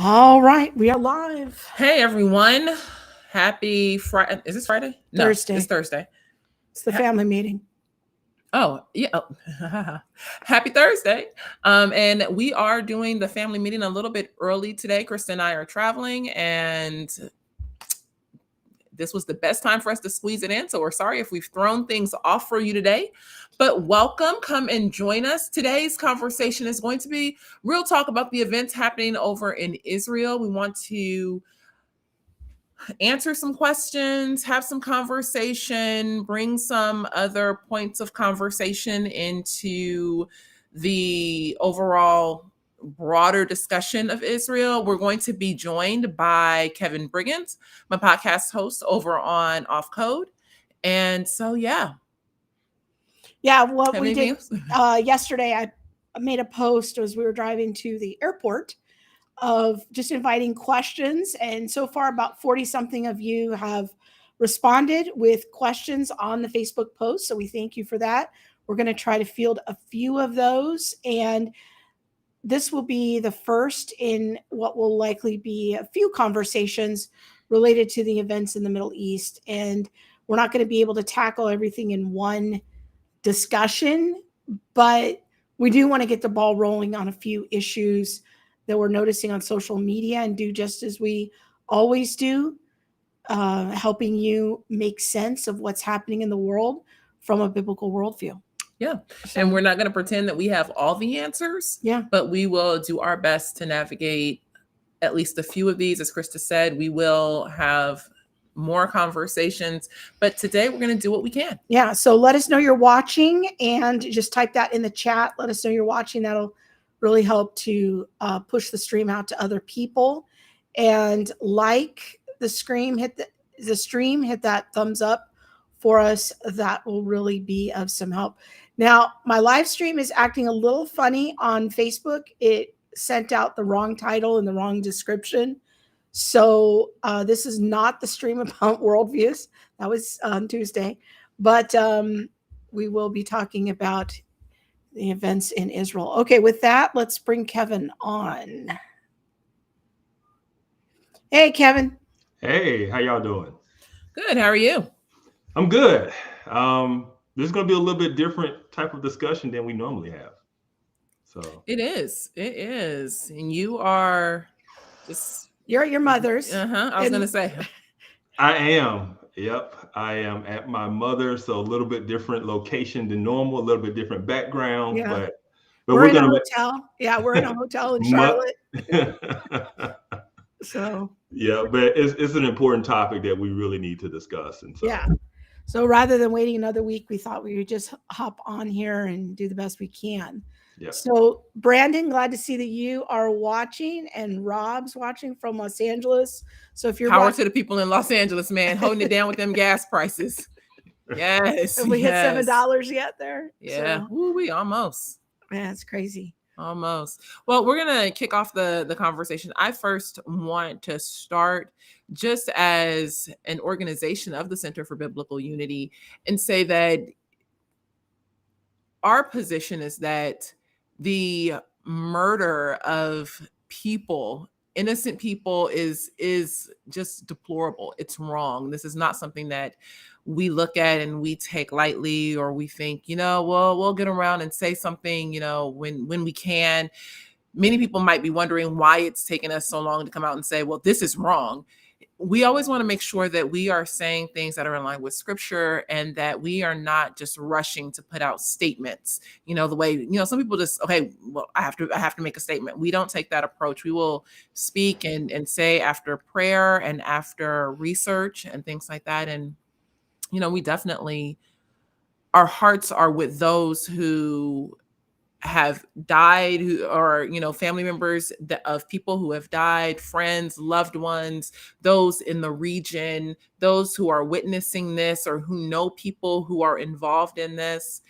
All right, we are live. Hey everyone. Happy Friday. Is this Friday? No, it's Thursday. Thursday. It's the Ha- family meeting. oh, yeah. Oh. Happy Thursday. And we are doing the family meeting a little bit early today. Krista and I are traveling, and this was the best time for us to squeeze it in. So we're sorry if we've thrown things off for you today. But welcome. Come and join us. Today's conversation is going to be real talk about the events happening over in Israel. We want to answer some questions, have some conversation, bring some other points of conversation into the overall broader discussion of Israel. We're going to be joined by Kevin Briggins, my podcast host over on Off Code. And so, yeah. Yeah, what Have we anything did else? yesterday, I made a post as we were driving to the airport of just inviting questions. And so far, about 40 something of you have responded with questions on the Facebook post. So we thank you for that. We're going to try to field a few of those. And this will be the first in what will likely be a few conversations related to the events in the Middle East. And we're not going to be able to tackle everything in one discussion, but we do want to get the ball rolling on a few issues that we're noticing on social media and do just as we always do, helping you make sense of what's happening in the world from a biblical worldview. Yeah. And we're not going to pretend that we have all the answers. Yeah. But we will do our best to navigate at least a few of these. As Krista said, we will have more conversations. But today we're going to do what we can. Yeah. So let us know you're watching and just type that in the chat. Let us know you're watching. That'll really help to push the stream out to other people. And like the stream, hit that thumbs up for us. That will really be of some help. Now, my live stream is acting a little funny on Facebook. It sent out the wrong title and the wrong description. So this is not the stream about worldviews. That was on Tuesday. But we will be talking about the events in Israel. Okay, with that, let's bring Kevin on. Hey, Kevin. Hey, how y'all doing? Good. How are you? I'm good. This is going to be a little bit different type of discussion than we normally have. So It is. It is. And you are just... You're at your mother's. I was going to say. I am. Yep. I am at my mother's. So a little bit different location than normal, a little bit different background. Yeah. But we're in a hotel. Yeah, we're in a hotel in Charlotte. So yeah, but it's an important topic that we really need to discuss. And so yeah. So rather than waiting another week, we thought we would just hop on here and do the best we can. Yeah. So Brandon, glad to see that you are watching, and Rob's watching from Los Angeles. So if you're power to the people in Los Angeles, man, holding it down with them gas prices. Yes. Have we hit $7 yet there? Yeah. So, we almost. Man, it's crazy. Almost. Well, we're going to kick off the conversation. I first want to start just as an organization of the Center for Biblical Unity and say that our position is that the murder of people, innocent people, is just deplorable. It's wrong. This is not something that we look at and we take lightly, or we think, well, we'll get around and say something, when we can. Many people might be wondering why it's taken us so long to come out and say, well, this is wrong. We always want to make sure that we are saying things that are in line with scripture, and that we are not just rushing to put out statements, the way, some people just, okay, well, I have to make a statement. We don't take that approach. We will speak and say after prayer and after research and things like that. And, we definitely, our hearts are with those who have died, who are, family members of people who have died, friends, loved ones, those in the region, those who are witnessing this or who know people who are involved in this.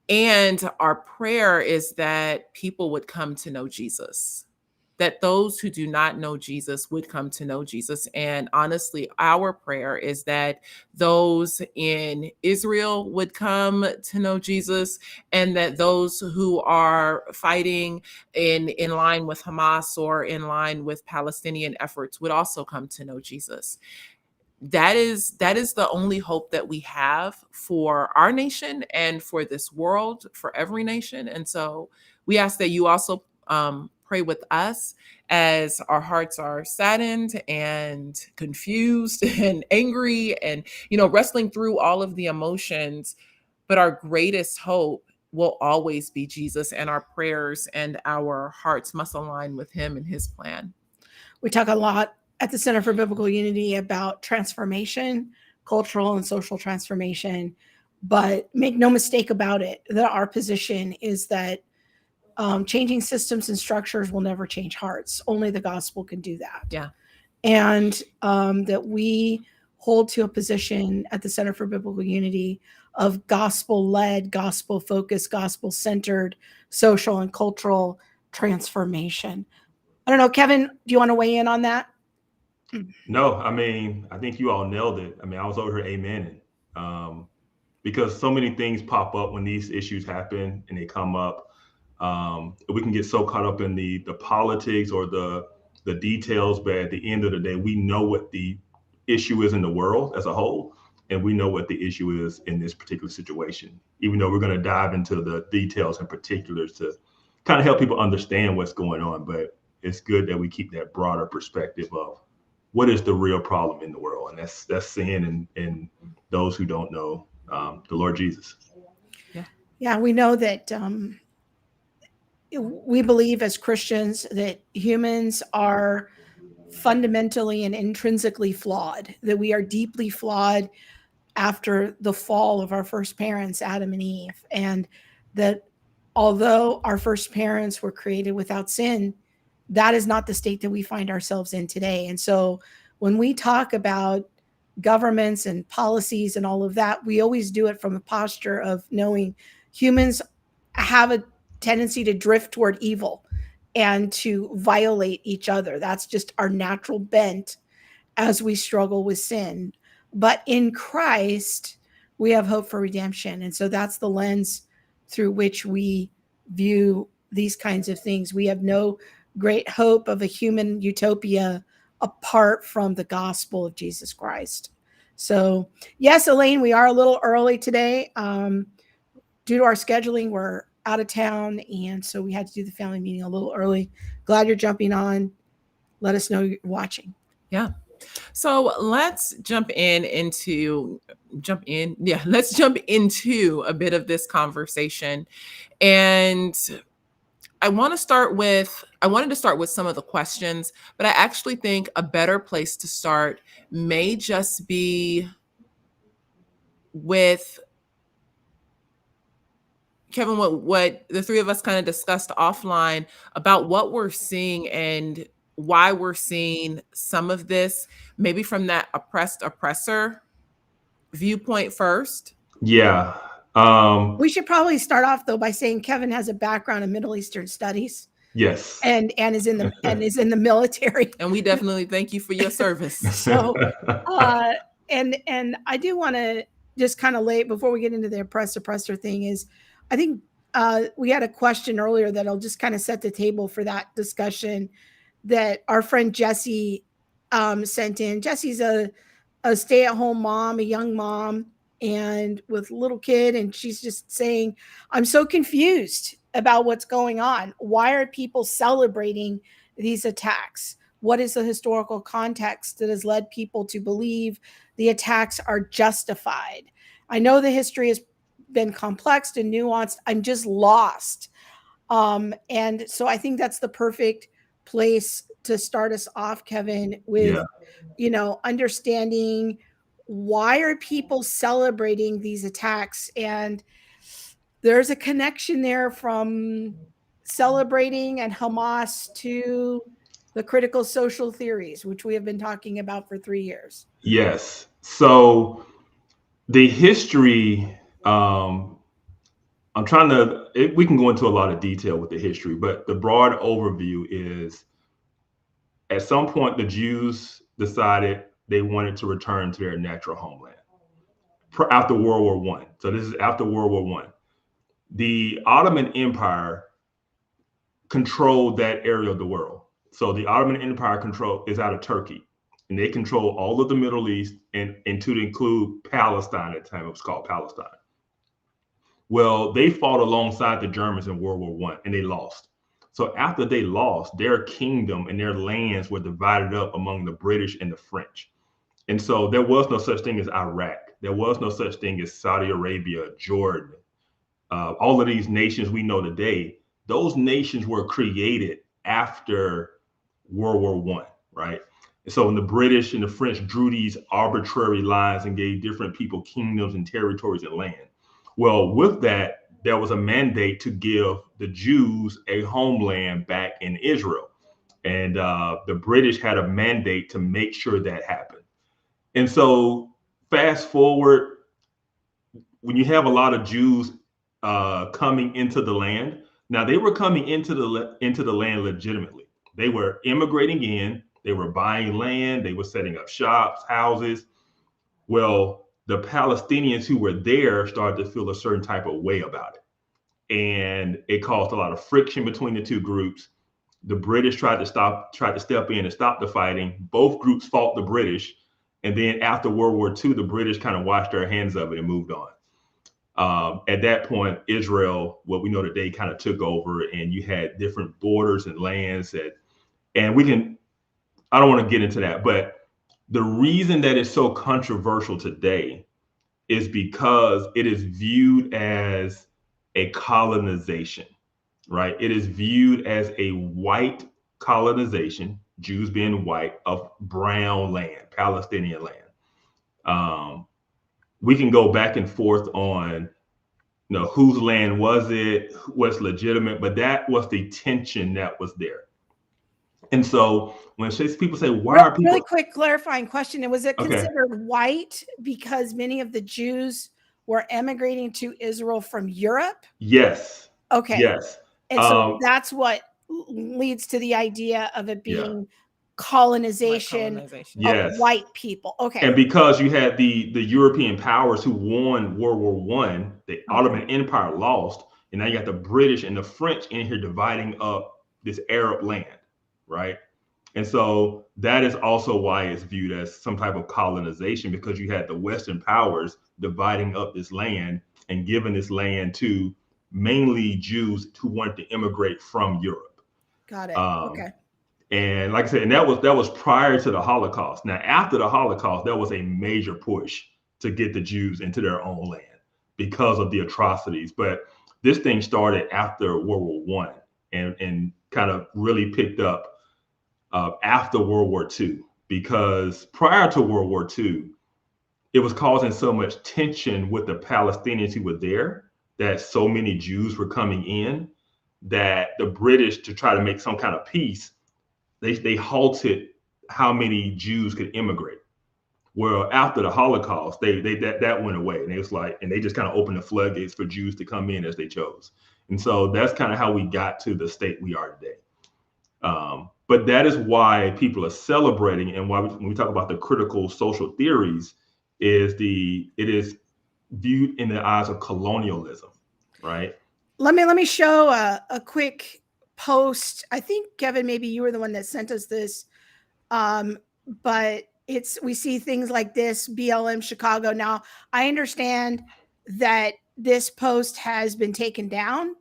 And our prayer is that people would come to know Jesus. that those who do not know Jesus would come to know Jesus. And honestly, our prayer is that those in Israel would come to know Jesus, and that those who are fighting in line with Hamas or in line with Palestinian efforts would also come to know Jesus. That is the only hope that we have for our nation and for this world, for every nation. And so we ask that you also pray with us as our hearts are saddened and confused and angry and, wrestling through all of the emotions. But our greatest hope will always be Jesus, and our prayers and our hearts must align with him and his plan. We talk a lot at the Center for Biblical Unity about transformation, cultural and social transformation, but make no mistake about it, that our position is that changing systems and structures will never change hearts. Only the gospel can do that. Yeah. And that we hold to a position at the Center for Biblical Unity of gospel-led, gospel-focused, gospel-centered social and cultural transformation. I don't know, Kevin, do you want to weigh in on that? No, I mean, I think you all nailed it. I mean, I was over here amening, because so many things pop up when these issues happen and they come up. We can get so caught up in the politics or the details, but at the end of the day, we know what the issue is in the world as a whole, and we know what the issue is in this particular situation. Even though we're going to dive into the details and particulars to kind of help people understand what's going on, but it's good that we keep that broader perspective of what is the real problem in the world, and that's sin and those who don't know the Lord Jesus. Yeah, we know that we believe as Christians that humans are fundamentally and intrinsically flawed, that we are deeply flawed after the fall of our first parents, Adam and Eve, and that although our first parents were created without sin, that is not the state that we find ourselves in today. And so when we talk about governments and policies and all of that, we always do it from a posture of knowing humans have a tendency to drift toward evil and to violate each other. That's just our natural bent as we struggle with sin. But in Christ, we have hope for redemption. And so that's the lens through which we view these kinds of things. We have no great hope of a human utopia apart from the gospel of Jesus Christ. So, yes, Elaine, we are a little early today. Due to our scheduling, we're out of town, and so we had to do the family meeting a little early. Glad you're jumping on. Let us know you're watching. Yeah. So let's jump into a bit of this conversation. And I wanted to start with some of the questions, but I actually think a better place to start may just be with Kevin, what the three of us kind of discussed offline about what we're seeing and why we're seeing some of this, maybe from that oppressed oppressor viewpoint first. Yeah. We should probably start off though by saying Kevin has a background in Middle Eastern studies. Yes. And is in the military. And we definitely thank you for your service. So and I do want to just kind of lay before we get into the oppressor thing is I think we had a question earlier that'll just kind of set the table for that discussion that our friend Jessie sent in. Jessie's a stay-at-home mom, a young mom, and with a little kid, and she's just saying, I'm so confused about what's going on. Why are people celebrating these attacks? What is the historical context that has led people to believe the attacks are justified? I know the history has been complex and nuanced. I'm just lost. And so I think that's the perfect place to start us off, Kevin, with, understanding why are people celebrating these attacks? And there's a connection there from celebrating and Hamas to the critical social theories, which we have been talking about for 3 years. Yes. So the history, we can go into a lot of detail with the history, but the broad overview is At some point, the Jews decided they wanted to return to their natural homeland after World War One. So this is after World War One. The Ottoman Empire controlled that area of the world. So the Ottoman Empire is out of Turkey, and they control all of the Middle East, and to include Palestine at the time. It was called Palestine. Well, they fought alongside the Germans in World War One, and they lost. So after they lost, their kingdom and their lands were divided up among the British and the French. And so there was no such thing as Iraq. There was no such thing as Saudi Arabia, Jordan. All of these nations we know today, those nations were created after World War One, right? And so when the British and the French drew these arbitrary lines and gave different people kingdoms and territories and land, well, with that, there was a mandate to give the Jews a homeland back in Israel. And the British had a mandate to make sure that happened. And so fast forward, when you have a lot of Jews coming into the land, now they were coming into the land legitimately. They were immigrating in, they were buying land, they were setting up shops, houses. Well, the Palestinians who were there started to feel a certain type of way about it. And it caused a lot of friction between the two groups. The British tried to step in and stop the fighting. Both groups fought the British. And then after World War II, the British kind of washed their hands of it and moved on. At that point, Israel, what we know today, kind of took over, and you had different borders and lands and I don't want to get into that, but the reason that it's so controversial today is because it is viewed as a colonization, right? It is viewed as a white colonization, Jews being white, of brown land, Palestinian land. We can go back and forth on, whose land was it, what's legitimate, but that was the tension that was there. And so when people say, why are people... Really quick clarifying question. Was it Okay. considered white because many of the Jews were emigrating to Israel from Europe? Yes. Okay. Yes. And so that's what leads to the idea of it being colonization of Yes. white people. Okay. And because you had the European powers who won World War One, the Ottoman Empire lost, and now you got the British and the French in here dividing up this Arab land, right? And so that is also why it's viewed as some type of colonization, because you had the Western powers dividing up this land and giving this land to mainly Jews who wanted to immigrate from Europe. Got it. Okay. And like I said, and that was prior to the Holocaust. Now, after the Holocaust, there was a major push to get the Jews into their own land because of the atrocities. But this thing started after World War One and kind of really picked up after World War II, because prior to World War II, it was causing so much tension with the Palestinians who were there, that so many Jews were coming in, that the British, to try to make some kind of peace, they halted how many Jews could immigrate. Well, after the Holocaust, that went away, and they just kind of opened the floodgates for Jews to come in as they chose. And so that's kind of how we got to the state we are today. But that is why people are celebrating, and why when we talk about the critical social theories, it is viewed in the eyes of colonialism, right? Let me show a quick post. I think, Kevin, maybe you were the one that sent us this, but we see things like this, BLM Chicago. Now, I understand that this post has been taken down,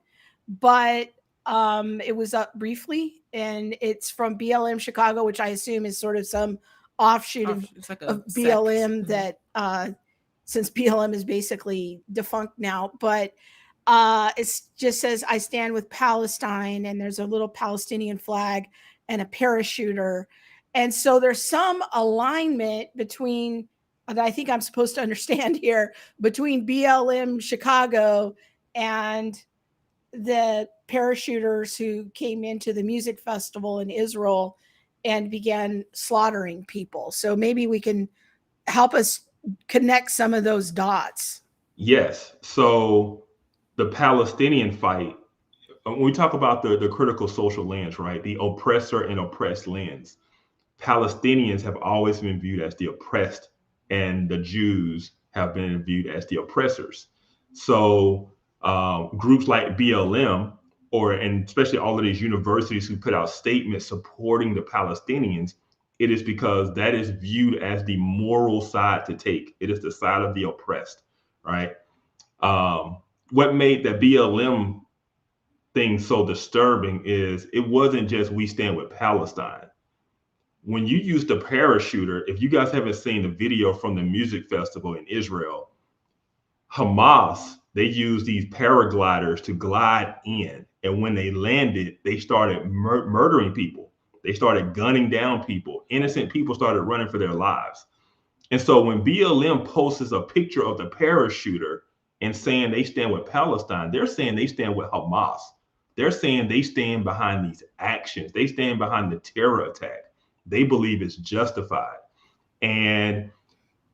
but it was up briefly, and it's from BLM Chicago, which I assume is sort of some offshoot of BLM that since BLM is basically defunct now, but it just says, "I stand with Palestine," and there's a little Palestinian flag and a parachuter. And so there's some alignment between, that I think I'm supposed to understand here, between BLM Chicago and the parachuters who came into the music festival in Israel and began slaughtering people. So maybe we can help us connect some of those dots. Yes. So the Palestinian fight, when we talk about the critical social lens, right? The oppressor and oppressed lens. Palestinians have always been viewed as the oppressed, and the Jews have been viewed as the oppressors. So groups like BLM, and especially all of these universities who put out statements supporting the Palestinians, it is because that is viewed as the moral side to take. It is the side of the oppressed, right? What made the BLM thing so disturbing is it wasn't just we stand with Palestine. When you use the parachuter, if you guys haven't seen the video from the music festival in Israel, Hamas, they used these paragliders to glide in. And when they landed, they started murdering people. They started gunning down people. Innocent people started running for their lives. And so when BLM posts a picture of the parachuter and saying they stand with Palestine, they're saying they stand with Hamas. They're saying they stand behind these actions. They stand behind the terror attack. They believe it's justified. And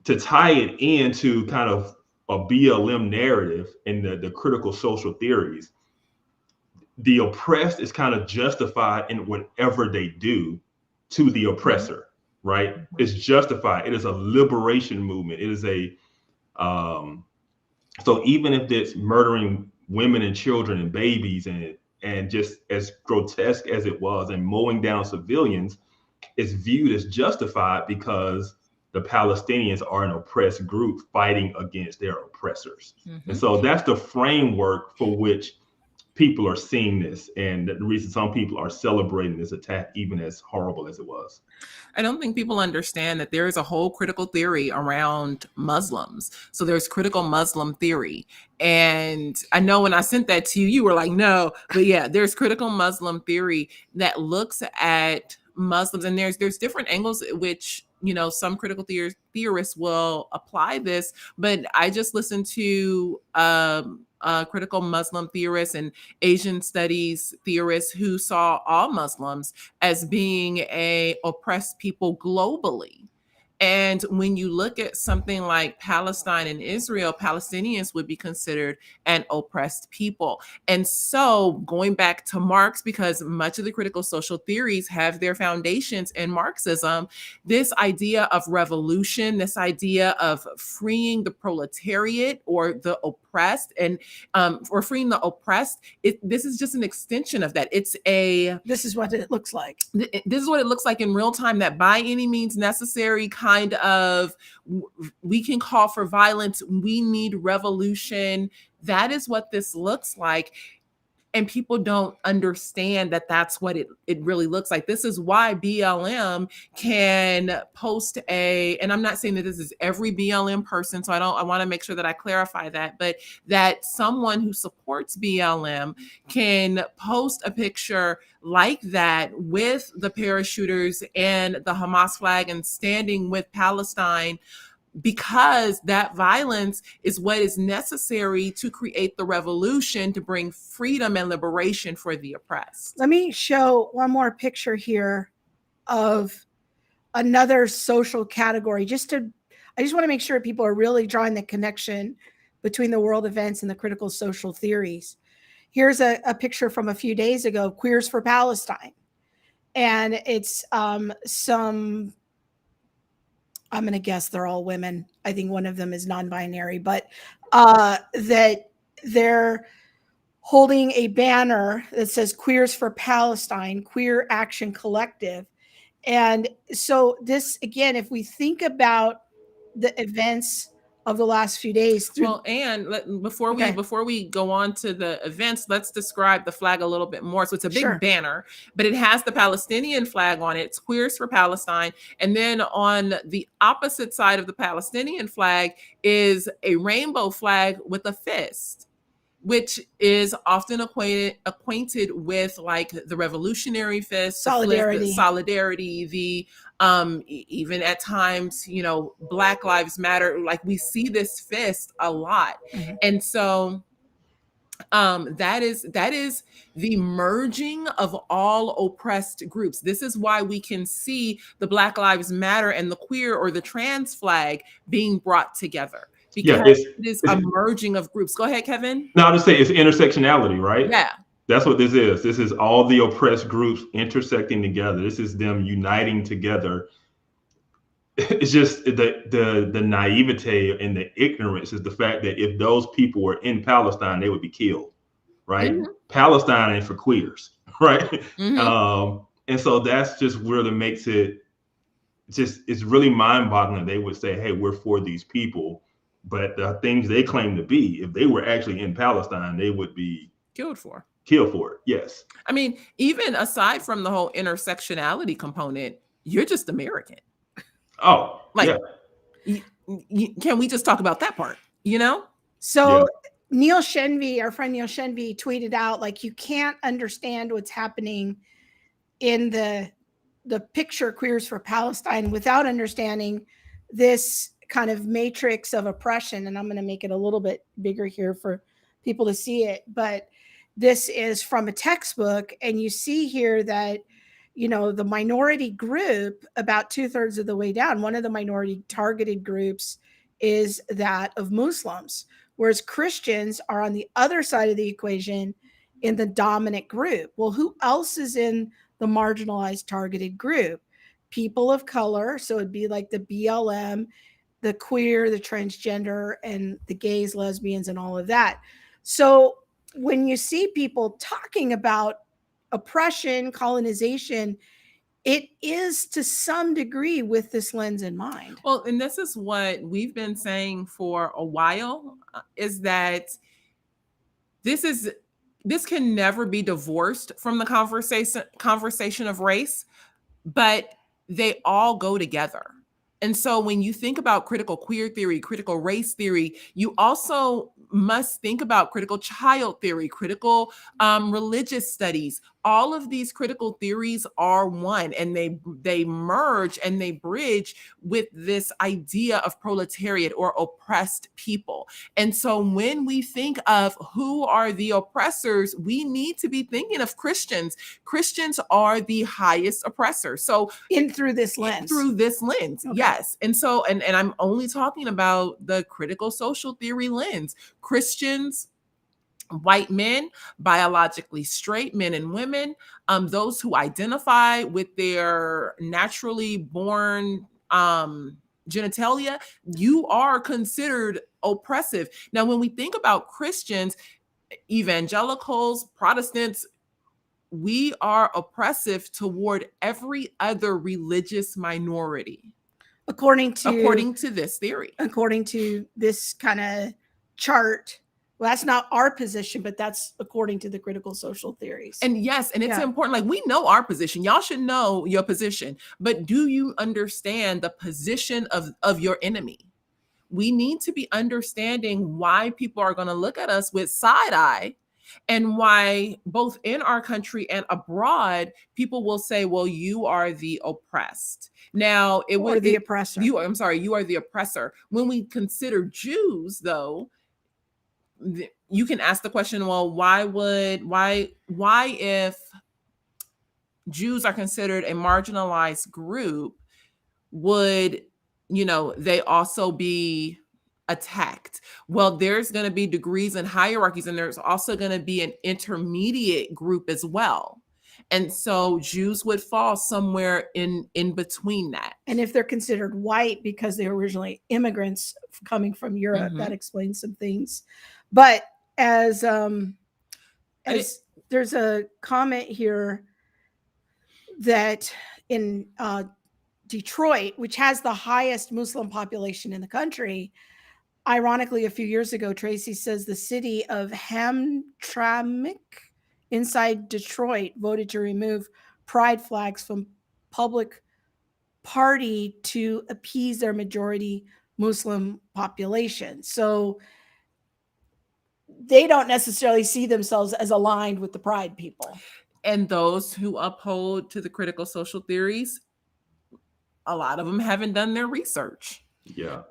to tie it into kind of a BLM narrative and the critical social theories, the oppressed is kind of justified in whatever they do to the oppressor, right? It's justified. It is a liberation movement. It is so even if it's murdering women and children and babies and just as grotesque as it was and mowing down civilians, it's viewed as justified because the Palestinians are an oppressed group fighting against their oppressors. And so that's the framework for which people are seeing this, and the reason some people are celebrating this attack, even as horrible as it was. I don't think people understand that there is a whole critical theory around Muslims. So there's critical Muslim theory. And I know when I sent that to you, you were like, no, but yeah, there's critical Muslim theory that looks at Muslims, and there's different angles at which, you know, some critical theorists will apply this, but I just listened to critical Muslim theorists and Asian studies theorists who saw all Muslims as being a oppressed people globally. And when you look at something like Palestine and Israel, Palestinians would be considered an oppressed people. And so going back to Marx, because much of the critical social theories have their foundations in Marxism, this idea of revolution, this idea of freeing the proletariat or the oppressed, and or freeing the oppressed, this is just an extension of that. This is what it looks like. This is what it looks like in real time, that by any means necessary kind of, we can call for violence, we need revolution. That is what this looks like. And people don't understand that that's what it really looks like. This is why BLM can post and I'm not saying that this is every BLM person, so I want to make sure that I clarify that, but that someone who supports BLM can post a picture like that with the parachuters and the Hamas flag and standing with Palestine, because that violence is what is necessary to create the revolution, to bring freedom and liberation for the oppressed. Let me show one more picture here of another social category. I just want to make sure people are really drawing the connection between the world events and the critical social theories. Here's a picture from a few days ago, Queers for Palestine. And it's some, I'm going to guess they're all women. I think one of them is non-binary, but that they're holding a banner that says Queers for Palestine, Queer Action Collective. And so this, again, if we think about the events of the last few days. Before we go on to the events, let's describe the flag a little bit more. So it's a big banner, but it has the Palestinian flag on it. It's Queers for Palestine. And then on the opposite side of the Palestinian flag is a rainbow flag with a fist, which is often acquainted with like the revolutionary fist, solidarity, the even at times, you know, Black Lives Matter. Like we see this fist a lot, and so that is the merging of all oppressed groups. This is why we can see the Black Lives Matter and the queer or the trans flag being brought together. Because it is a merging of groups. Go ahead, Kevin. No, I'll just say it's intersectionality, right? Yeah. That's what this is. This is all the oppressed groups intersecting together. This is them uniting together. It's just the naivete and the ignorance is the fact that if those people were in Palestine, they would be killed, right? Mhm. Palestine ain't for queers, right? Mhm. And so that's just where it makes it just, it's really mind-boggling. They would say, hey, we're for these people, but the things they claim to be, if they were actually in Palestine, they would be Killed for. killed for it. Yes. I mean, even aside from the whole intersectionality component, you're just American. Oh, Like, yeah. can we just talk about that part? You know? So Yeah. Neil Shenvi, our friend Neil Shenvi, tweeted out, like, you can't understand what's happening in the picture Queers for Palestine without understanding this kind of matrix of oppression. And I'm going to make it a little bit bigger here for people to see it. But this is from a textbook. And you see here that, you know, the minority group, about 2/3 of the way down, one of the minority targeted groups is that of Muslims, whereas Christians are on the other side of the equation in the dominant group. Well, who else is in the marginalized targeted group? People of color. So it'd be like the BLM, the queer, the transgender, and the gays, lesbians, and all of that. So when you see people talking about oppression, colonization, it is to some degree with this lens in mind. Well, and this is what we've been saying for a while, is that this can never be divorced from the conversation of race, but they all go together. And so when you think about critical queer theory, critical race theory, you also must think about critical child theory, critical religious studies. All of these critical theories are one, and they merge and they bridge with this idea of proletariat or oppressed people. And so when we think of who are the oppressors, we need to be thinking of Christians. Christians are the highest oppressor. So Through this lens. Okay. Yes. And so, and I'm only talking about the critical social theory lens. Christians, white men, biologically straight men and women, those who identify with their naturally born genitalia, you are considered oppressive. Now, when we think about Christians, evangelicals, Protestants, we are oppressive toward every other religious minority. According to this theory. According to this kind of chart. Well, that's not our position, but that's according to the critical social theories. And yes, and it's important. Like, we know our position. Y'all should know your position. But do you understand the position of your enemy? We need to be understanding why people are going to look at us with side eye, and why both in our country and abroad, people will say, well, you are the oppressed. Now, the oppressor. You are the oppressor. When we consider Jews, though, you can ask the question, well, why if Jews are considered a marginalized group, would, they also be attacked? Well, there's going to be degrees and hierarchies, and there's also going to be an intermediate group as well. And so Jews would fall somewhere in between that. And if they're considered white because they were originally immigrants coming from Europe, that explains some things. But as there's a comment here that in Detroit, which has the highest Muslim population in the country, ironically, a few years ago, Tracy says the city of Hamtramck inside Detroit voted to remove pride flags from public party to appease their majority Muslim population. So they don't necessarily see themselves as aligned with the pride people. And those who uphold to the critical social theories, a lot of them haven't done their research. Yeah.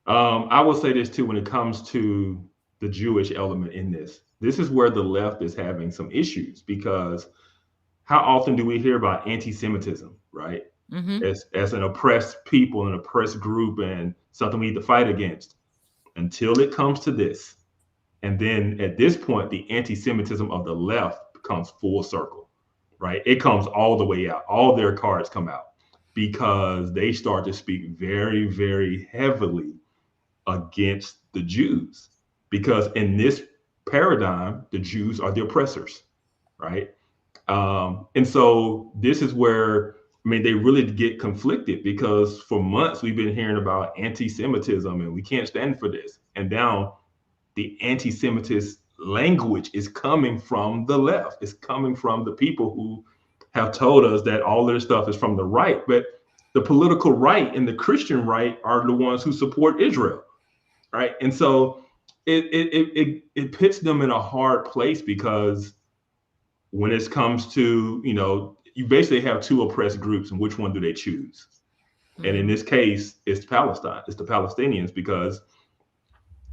I will say this too, when it comes to the Jewish element in this is where the left is having some issues, because how often do we hear about anti-Semitism, right? As an oppressed people, an oppressed group, and something we need to fight against, until it comes to this. And then at this point, the anti-Semitism of the left comes full circle, right? It comes all the way out. All their cards come out because they start to speak very, very heavily against the Jews. Because in this paradigm, the Jews are the oppressors, right? And so this is where, I mean, they really get conflicted because for months we've been hearing about anti-Semitism and we can't stand for this. And now the anti-Semitist language is coming from the left. It's coming from the people who have told us that all of this stuff is from the right. But the political right and the Christian right are the ones who support Israel, right? And so it puts them in a hard place because when it comes to, you basically have two oppressed groups, and which one do they choose? And in this case, it's Palestine. It's the Palestinians because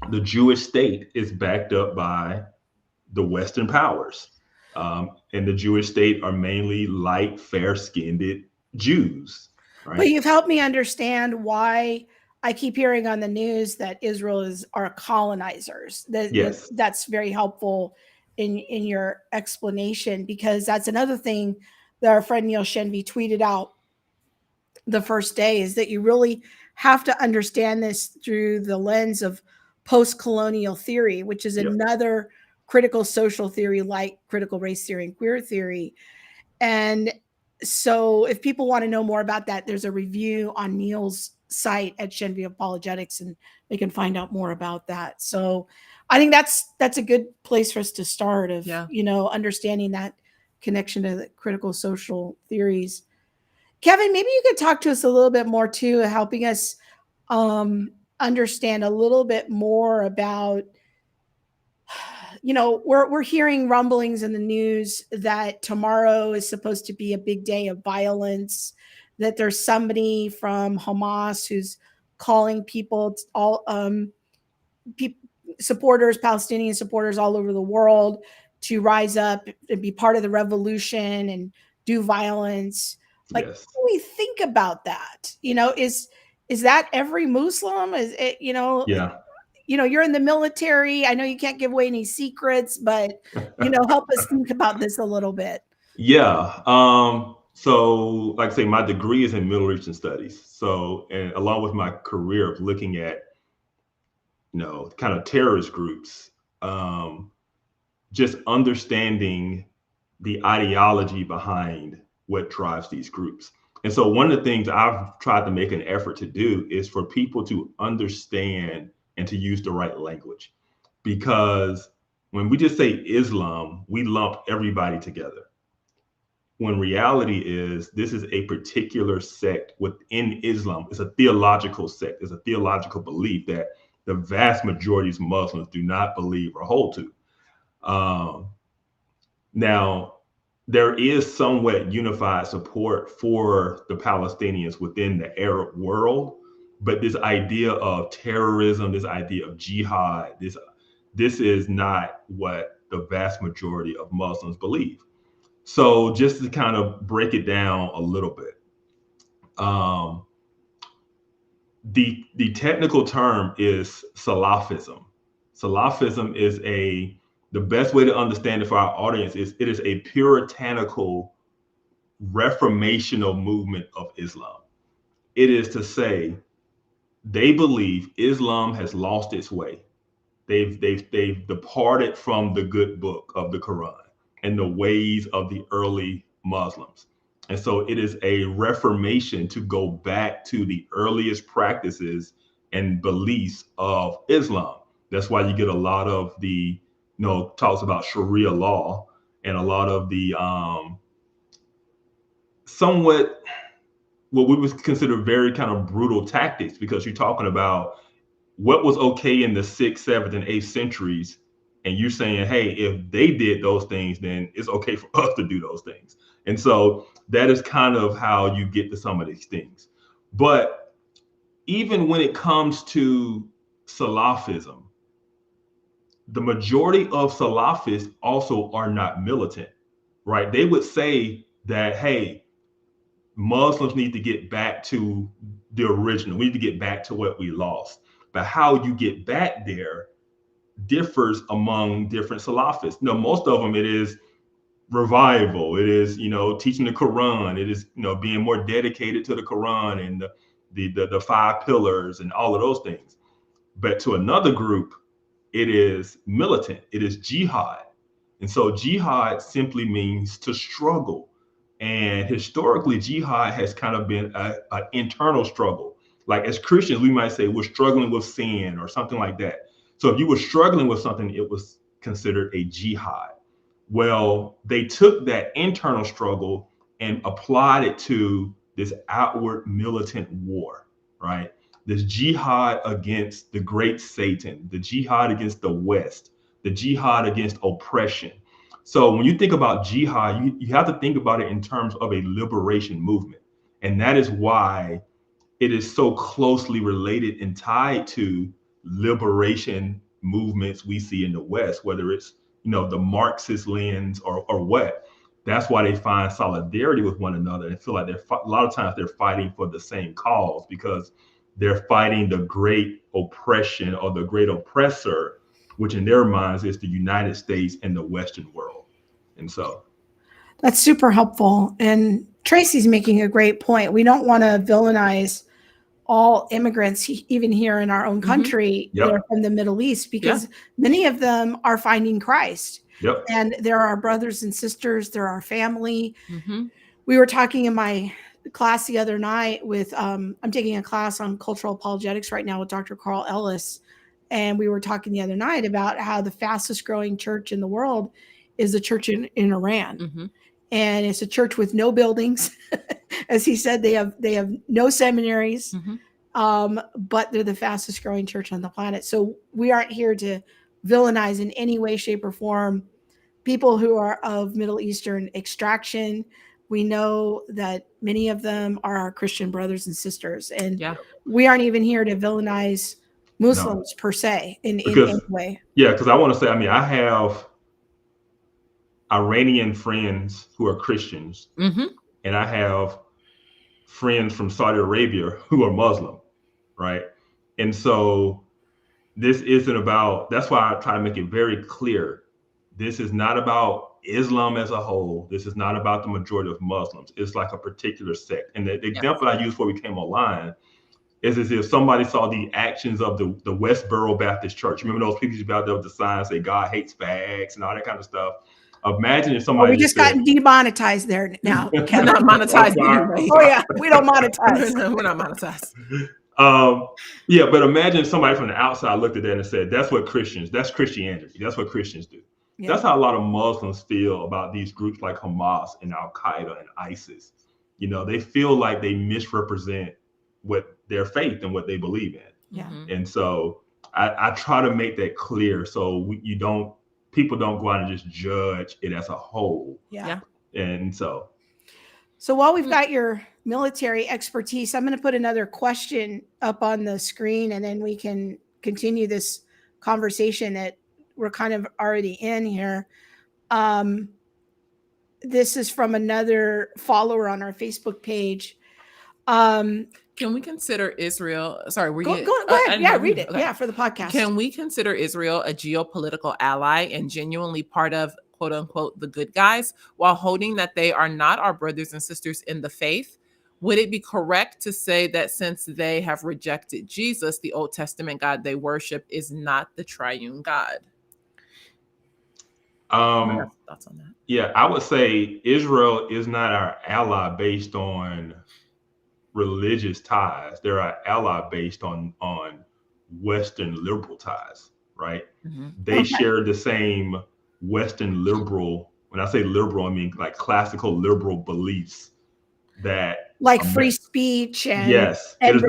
the Jewish state is backed up by the Western powers. And the Jewish state are mainly light, fair-skinned Jews, right? But you've helped me understand why I keep hearing on the news that Israel is our colonizers. Yes. That's very helpful in your explanation, because that's another thing that our friend Neil Shenvi tweeted out the first day, is that you really have to understand this through the lens of post-colonial theory, which is another critical social theory like critical race theory and queer theory. And so if people want to know more about that, there's a review on Neil's site at Shenvi Apologetics, and they can find out more about that. So I think that's a good place for us to start of, understanding that connection to the critical social theories. Kevin, maybe you could talk to us a little bit more too, helping us understand a little bit more about, we're hearing rumblings in the news that tomorrow is supposed to be a big day of violence, that there's somebody from Hamas who's calling people, supporters, Palestinian supporters all over the world, to rise up and be part of the revolution and do violence. Like, yes. What do we think about that? Is that every Muslim? Is it, Yeah. You're in the military. I know you can't give away any secrets, but, help us think about this a little bit. Yeah. So like I say, my degree is in Middle Eastern studies. So, and along with my career of looking at, kind of terrorist groups, just understanding the ideology behind what drives these groups. And so one of the things I've tried to make an effort to do is for people to understand and to use the right language. Because when we just say Islam, we lump everybody together. When reality is, this is a particular sect within Islam. It's a theological sect. It's a theological belief that the vast majority of Muslims do not believe or hold to. Now, there is somewhat unified support for the Palestinians within the Arab world, but this idea of terrorism, this idea of jihad, this is not what the vast majority of Muslims believe. So just to kind of break it down a little bit, the technical term is Salafism. Salafism is the best way to understand it for our audience is it is a puritanical reformational movement of Islam. It is to say they believe Islam has lost its way. They've departed from the good book of the Quran and the ways of the early Muslims. And so it is a reformation to go back to the earliest practices and beliefs of Islam. That's why you get a lot of the, talks about Sharia law and a lot of the somewhat what we would consider very kind of brutal tactics, because you're talking about what was okay in the 6th, 7th, and 8th centuries. And you're saying, hey, if they did those things, then it's okay for us to do those things. And so that is kind of how you get to some of these things. But even when it comes to Salafism, the majority of Salafists also are not militant, right? They would say that, hey, Muslims need to get back to the original. We need to get back to what we lost. But how you get back there, differs among different Salafists. No, most of them, it is revival. It is, teaching the Quran. It is, being more dedicated to the Quran and the five pillars and all of those things. But to another group, it is militant. It is jihad. And so jihad simply means to struggle. And historically, jihad has kind of been an internal struggle. Like as Christians, we might say we're struggling with sin or something like that. So if you were struggling with something, it was considered a jihad. Well, they took that internal struggle and applied it to this outward militant war, right? This jihad against the great Satan, the jihad against the West, the jihad against oppression. So when you think about jihad, you have to think about it in terms of a liberation movement. And that is why it is so closely related and tied to liberation movements we see in the West, whether it's, the Marxist lens or what. That's why they find solidarity with one another and feel like a lot of times they're fighting for the same cause, because they're fighting the great oppression or the great oppressor, which in their minds is the United States and the Western world. And so that's super helpful. And Tracy's making a great point. We don't want to villainize all immigrants, even here in our own country, that are from the Middle East, because many of them are finding Christ. And they're our brothers and sisters. They're our family. We were talking in my class the other night with, I'm taking a class on cultural apologetics right now with Dr. Carl Ellis. And we were talking the other night about how the fastest growing church in the world is the church in Iran. And it's a church with no buildings. As he said, they have no seminaries, but they're the fastest growing church on the planet. So we aren't here to villainize in any way, shape, or form people who are of Middle Eastern extraction. We know that many of them are our Christian brothers and sisters. And we aren't even here to villainize Muslims per se in any way. Yeah, because I want to say, I have Iranian friends who are Christians, and I have friends from Saudi Arabia who are Muslim, right? And so this isn't about, that's why I try to make it very clear. This is not about Islam as a whole. This is not about the majority of Muslims. It's like a particular sect. And the example I used before we came online is as if somebody saw the actions of the Westboro Baptist Church. Remember those people about there with the signs say God hates fags and all that kind of stuff. Imagine if somebody we just gotten demonetized there now. We're not monetized anyway. Oh yeah, we don't monetize. We're not monetized. But imagine somebody from the outside looked at that and said, that's Christianity. That's what Christians do. That's how a lot of Muslims feel about these groups like Hamas and Al Qaeda and ISIS. They feel like they misrepresent what their faith and what they believe in. And so I try to make that clear so people don't go out and just judge it as a whole. And so while we've got your military expertise, I'm going to put another question up on the screen, and then we can continue this conversation that we're kind of already in here. This is from another follower on our Facebook page. Can we consider Israel? Sorry, go ahead. Yeah, read it. Okay. Yeah, for the podcast. Can we consider Israel a geopolitical ally and genuinely part of, quote unquote, the good guys, while holding that they are not our brothers and sisters in the faith? Would it be correct to say that since they have rejected Jesus, the Old Testament God they worship is not the triune God? Thoughts on that? Yeah, I would say Israel is not our ally based on religious ties. They're our ally based on Western liberal ties, right? They share the same Western liberal, when I say liberal, I mean like classical liberal beliefs that like free speech and and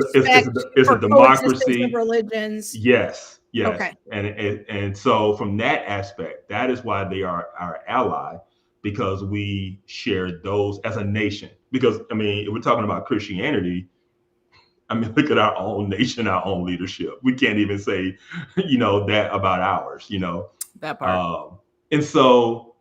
it's a democracy of religions. Yes. Okay. And so from that aspect, that is why they are our ally, because we share those as a nation. Because if we're talking about Christianity, look at our own nation, our own leadership. We can't even say, that about ours, that part. And so,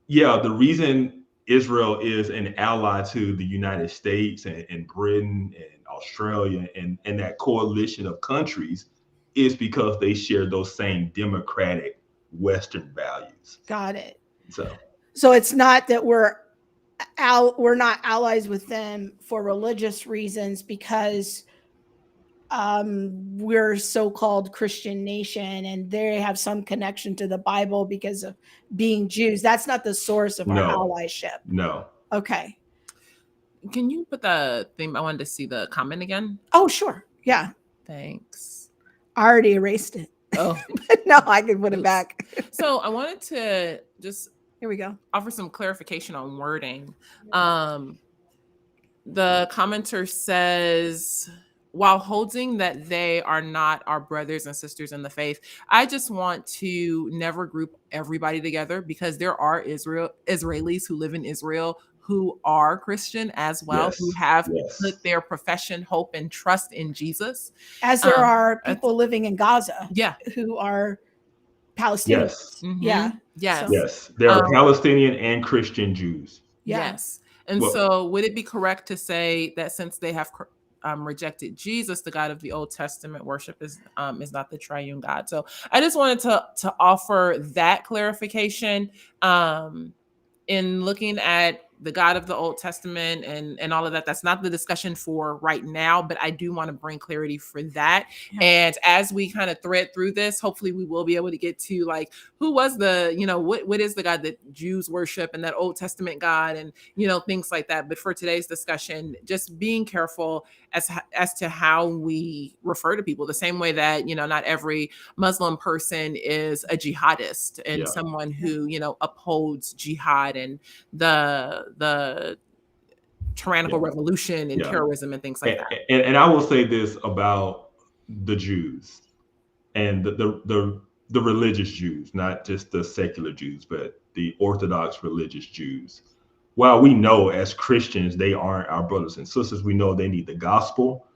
the reason Israel is an ally to the United States and Britain and Australia and that coalition of countries is because they share those same democratic Western values. Got it. So it's not that we're not allies with them for religious reasons because we're so-called Christian nation and they have some connection to the Bible because of being Jews. That's not the source of our allyship. No. Okay. Can you put the thing? I wanted to see the comment again. Oh, sure. Yeah. Thanks. I already erased it. Oh, no, I can put it back. So I wanted to just here we go. Offer some clarification on wording. The commenter says, while holding that they are not our brothers and sisters in the faith, I just want to never group everybody together because there are Israelis who live in Israel who are Christian as well, who have put their profession, hope, and trust in Jesus. As there are people living in Gaza who are Palestinians. Yes. Mm-hmm. Yeah. Yes. So, yes. There are Palestinian and Christian Jews. Yes. And so would it be correct to say that since they have rejected Jesus, the God of the Old Testament worship is not the triune God? So I just wanted to offer that clarification in looking at the God of the Old Testament and all of that. That's not the discussion for right now, but I do want to bring clarity for that. Yeah. And as we kind of thread through this, hopefully we will be able to get to like, who was the, what is the God that Jews worship and that Old Testament God and, things like that. But for today's discussion, just being careful as to how we refer to people, the same way that, not every Muslim person is a jihadist and someone who, upholds jihad and the tyrannical revolution and terrorism and things like that. And I will say this about the Jews and the religious Jews, not just the secular Jews, but the Orthodox religious Jews. While we know as Christians, they aren't our brothers and sisters, we know they need the gospel.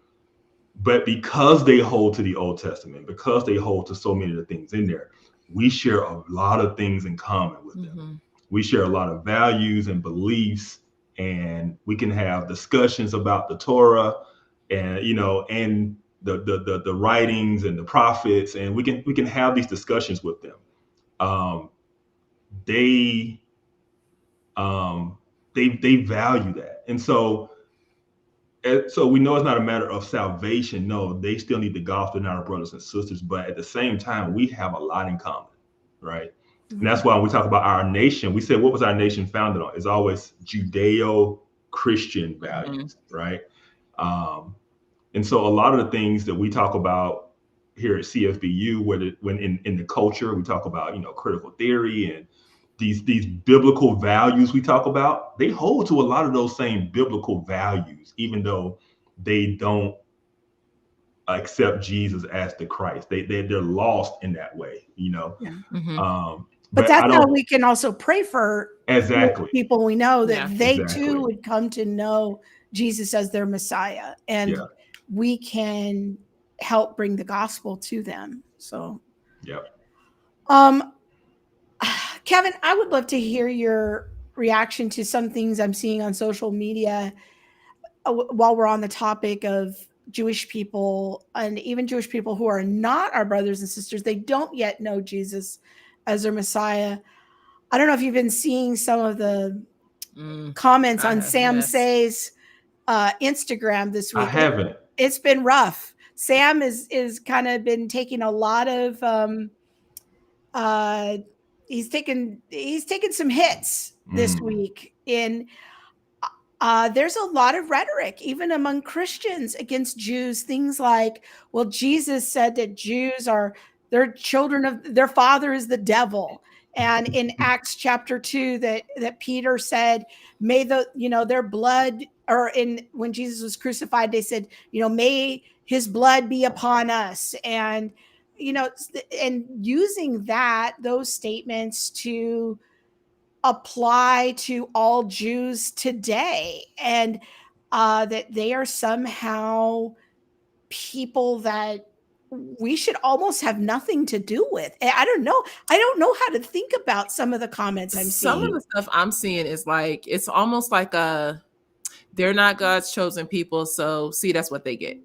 But because they hold to the Old Testament, because they hold to so many of the things in there, we share a lot of things in common with them. We share a lot of values and beliefs, and we can have discussions about the Torah and, and the writings and the prophets, and we can have these discussions with them. They value that. And so we know it's not a matter of salvation. No, they still need the gospel, not our brothers and sisters. But at the same time, we have a lot in common, right? And that's why when we talk about our nation, we said, what was our nation founded on? It's always Judeo-Christian values, right? And so a lot of the things that we talk about here at CFBU, when in the culture, we talk about, critical theory and these biblical values we talk about, they hold to a lot of those same biblical values, even though they don't accept Jesus as the Christ. They're lost in that way, Yeah. But that's how we can also pray for people we know that they too would come to know Jesus as their Messiah, and we can help bring the gospel to them. So, Kevin, I would love to hear your reaction to some things I'm seeing on social media while we're on the topic of Jewish people, and even Jewish people who are not our brothers and sisters. They don't yet know Jesus as their Messiah. I don't know if you've been seeing some of the comments on Sam Say's Instagram this week. I haven't. It's been rough. Sam is kind of been taking a lot of he's taken some hits this week. In there's a lot of rhetoric, even among Christians, against Jews. Things like, well, Jesus said that Jews are their children of their father is the devil. And in Acts chapter 2, that Peter said, may their blood, or when Jesus was crucified, they said, may his blood be upon us. And, and using those statements to apply to all Jews today, and that they are somehow people that we should almost have nothing to do with. I don't know how to think about some of the comments I'm seeing. Some of the stuff I'm seeing is like, it's almost like they're not God's chosen people, so see, that's what they get.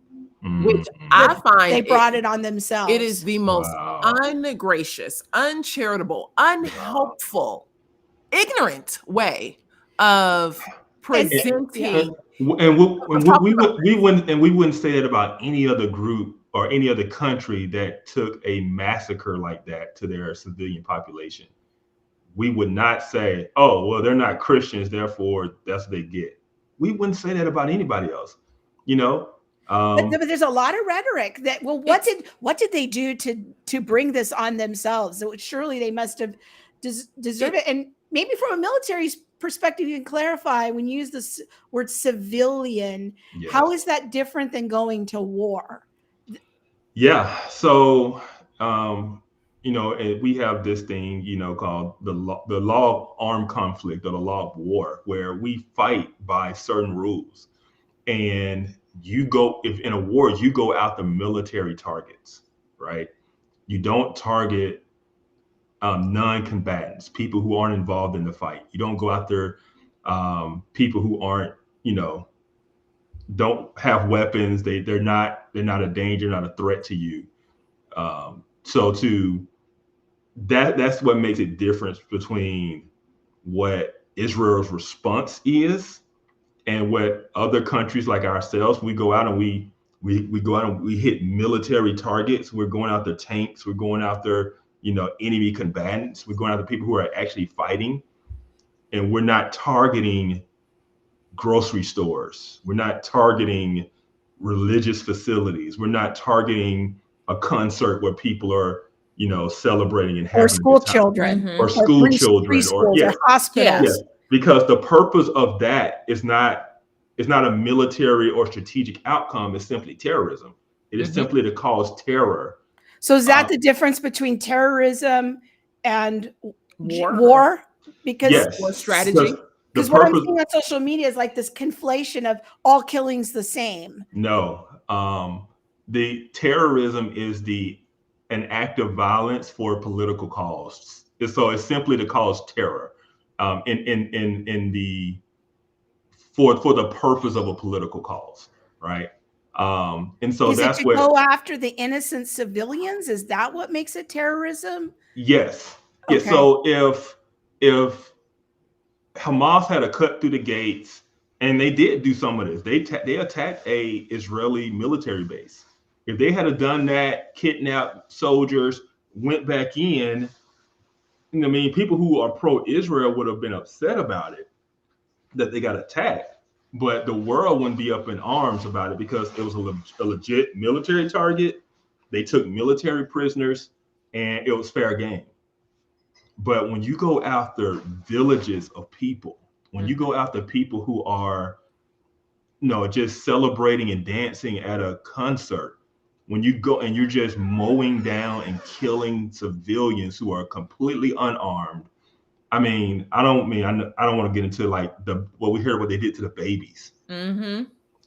which Mhm. I find They brought it on themselves. it is the most Wow. ungracious, uncharitable, Wow. unhelpful, ignorant way of presenting. And of talking about we wouldn't say it about any other group or any other country that took a massacre like that to their civilian population. We would not say, "Oh, well, they're not Christians, therefore that's what they get." We wouldn't say that about anybody else, you know. But there's a lot of rhetoric that, well, what It's- did they do to bring this on themselves? So surely they must have deserved it. And maybe from a military perspective, you can clarify when you use this word civilian, how Yes. is that different than going to war? Yeah. So, we have this thing, called the law of armed conflict or the law of war, where we fight by certain rules. And if in a war, you go after military targets, right? You don't target non-combatants, people who aren't involved in the fight. You don't go after people who aren't, don't have weapons. They're not a danger, not a threat to you. So to that's what makes it different between what Israel's response is and what other countries like ourselves, we go out and we go out and we hit military targets. We're going after tanks. We're going after enemy combatants. We're going after people who are actually fighting, and we're not targeting grocery stores. We're not targeting religious facilities. We're not targeting a concert where people are celebrating and having Or a school good time. children, Mhm. Or school children, preschools, or hospitals. yeah, because the purpose of that is not a military or strategic outcome. It's simply terrorism. It is Mhm. simply to cause terror. So is that the difference between terrorism and War. war? Because Yes, War strategy. the what I'm purpose. seeing on social media is like this conflation of all killing's the same. No, the terrorism is an act of violence for political cause. So it's simply to cause terror, in the for the purpose of a political cause, right? And so Is it that's to what. go after the innocent civilians? Is that what makes it terrorism? Yes, yes. Okay. So if Hamas had a cut through the gates, and they did do some of this, they attacked a Israeli military base. If they had done that, kidnapped soldiers, went back in, I mean, people who are pro-Israel would have been upset about it, that they got attacked. But the world wouldn't be up in arms about it because it was a legit military target. They took military prisoners, and it was fair game. But when you go after villages of people, when you go after people who are, just celebrating and dancing at a concert, when you go and you're just mowing down and killing civilians who are completely unarmed. I mean, I don't want to get into like what we heard what they did to the babies. Mm-hmm.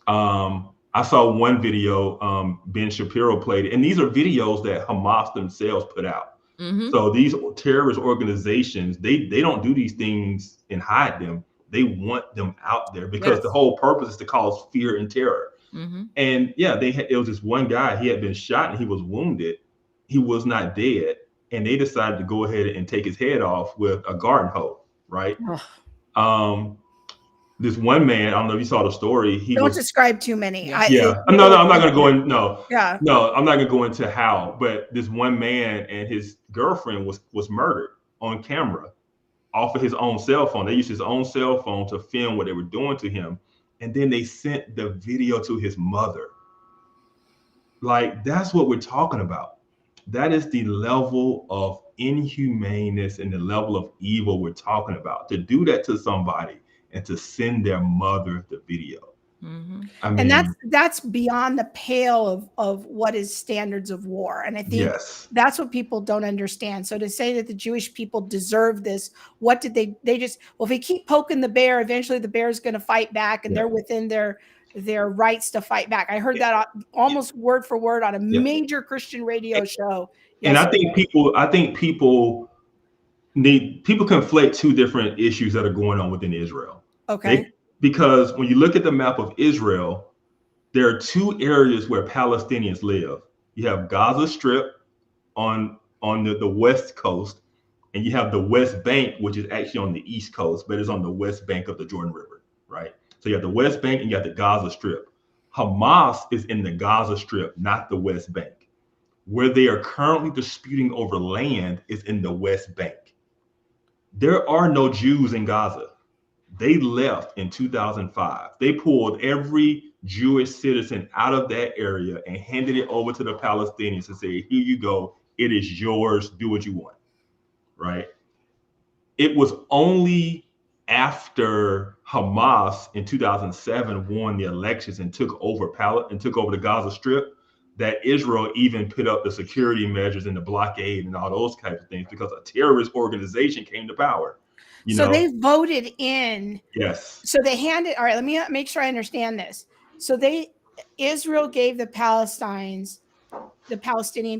I saw one video, Ben Shapiro played it, and these are videos that Hamas themselves put out. Mm-hmm. So these terrorist organizations, they don't do these things and hide them. They want them out there because Yes. the whole purpose is to cause fear and terror. Mm-hmm. And yeah, it was this one guy, he had been shot and he was wounded. He was not dead. And they decided to go ahead and take his head off with a garden hoe, right? This one man, I don't know if you saw the story. Don't describe too many. Yeah. No, I'm not going to go in. No, Yeah. no, I'm not going to go into how. But this one man and his girlfriend was murdered on camera off of his own cell phone. They used his own cell phone to film what they were doing to him, and then they sent the video to his mother. Like, that's what we're talking about. That is the level of inhumaneness and the level of evil we're talking about. To do that to somebody and to send their mother the video. Mm-hmm. I mean, And that's beyond the pale of what is standards of war. And I think yes, that's what people don't understand. So to say that the Jewish people deserve this, what did they just, well, if they keep poking the bear, eventually the bear is going to fight back, and they're within their rights to fight back. I heard that almost word for word on a major Christian radio show. And I think people conflate two different issues that are going on within Israel. Okay. Because when you look at the map of Israel, there are two areas where Palestinians live. You have Gaza Strip on the west coast, and you have the West Bank, which is actually on the east coast, but it's on the west bank of the Jordan River, right? So you have the West Bank and you have the Gaza Strip. Hamas is in the Gaza Strip, not the West Bank. Where they are currently disputing over land is in the West Bank. There are no Jews in Gaza. They left in 2005. They pulled every Jewish citizen out of that area and handed it over to the Palestinians and said, here you go. It is yours. Do what you want. Right? It was only after Hamas in 2007 won the elections and took over the Gaza Strip that Israel even put up the security measures and the blockade and all those types of things, because a terrorist organization came to power. So they voted in. Yes. So they handed. All right. Let me make sure I understand this. So Israel gave the Palestinian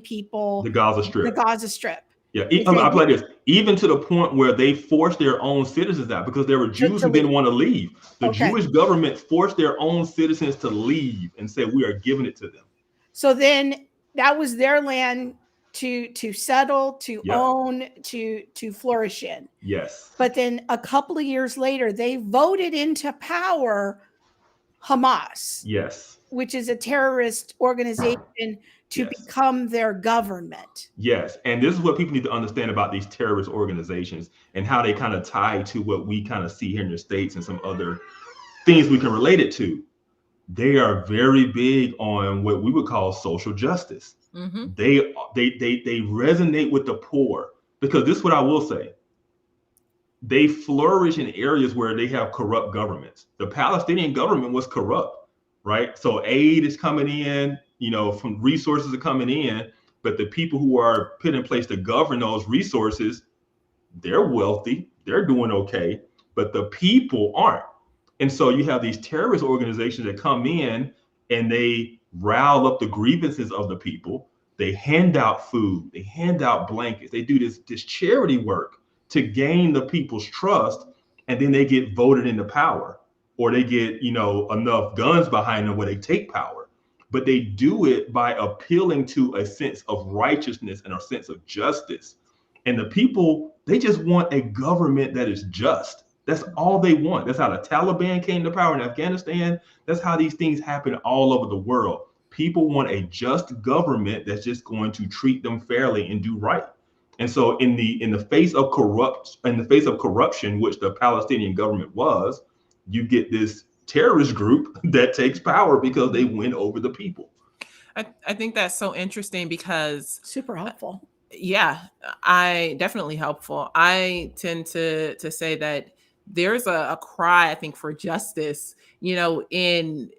people, the Gaza Strip. The Gaza Strip. Yeah, I play this even to the point where they forced their own citizens out because there were Jews who didn't want to leave. The Jewish government forced their own citizens to leave and said, we are giving it to them. So then that was their land to settle, to own, to flourish in. Yes. But then a couple of years later, they voted into power Hamas. Yes. Which is a terrorist organization to become their government. Yes. And this is what people need to understand about these terrorist organizations and how they kind of tie to what we kind of see here in the States and some other things we can relate it to. They are very big on what we would call social justice. Mm-hmm. They resonate with the poor, because this is what I will say. They flourish in areas where they have corrupt governments. The Palestinian government was corrupt, right? So aid is coming in, from resources are coming in, but the people who are put in place to govern those resources, they're wealthy, they're doing okay, but the people aren't. And so you have these terrorist organizations that come in and they rile up the grievances of the people. They hand out food, they hand out blankets, they do this charity work to gain the people's trust, and then they get voted into power, or they get, enough guns behind them where they take power. But they do it by appealing to a sense of righteousness and a sense of justice. And the people, they just want a government that is just. That's all they want. That's how the Taliban came to power in Afghanistan. That's how these things happen all over the world. People want a just government that's just going to treat them fairly and do right. And so in the face of corruption, which the Palestinian government was, you get this terrorist group that takes power because they win over the people. I think that's so interesting because super helpful. Yeah, I definitely helpful. I tend to say that there's a cry, I think, for justice, in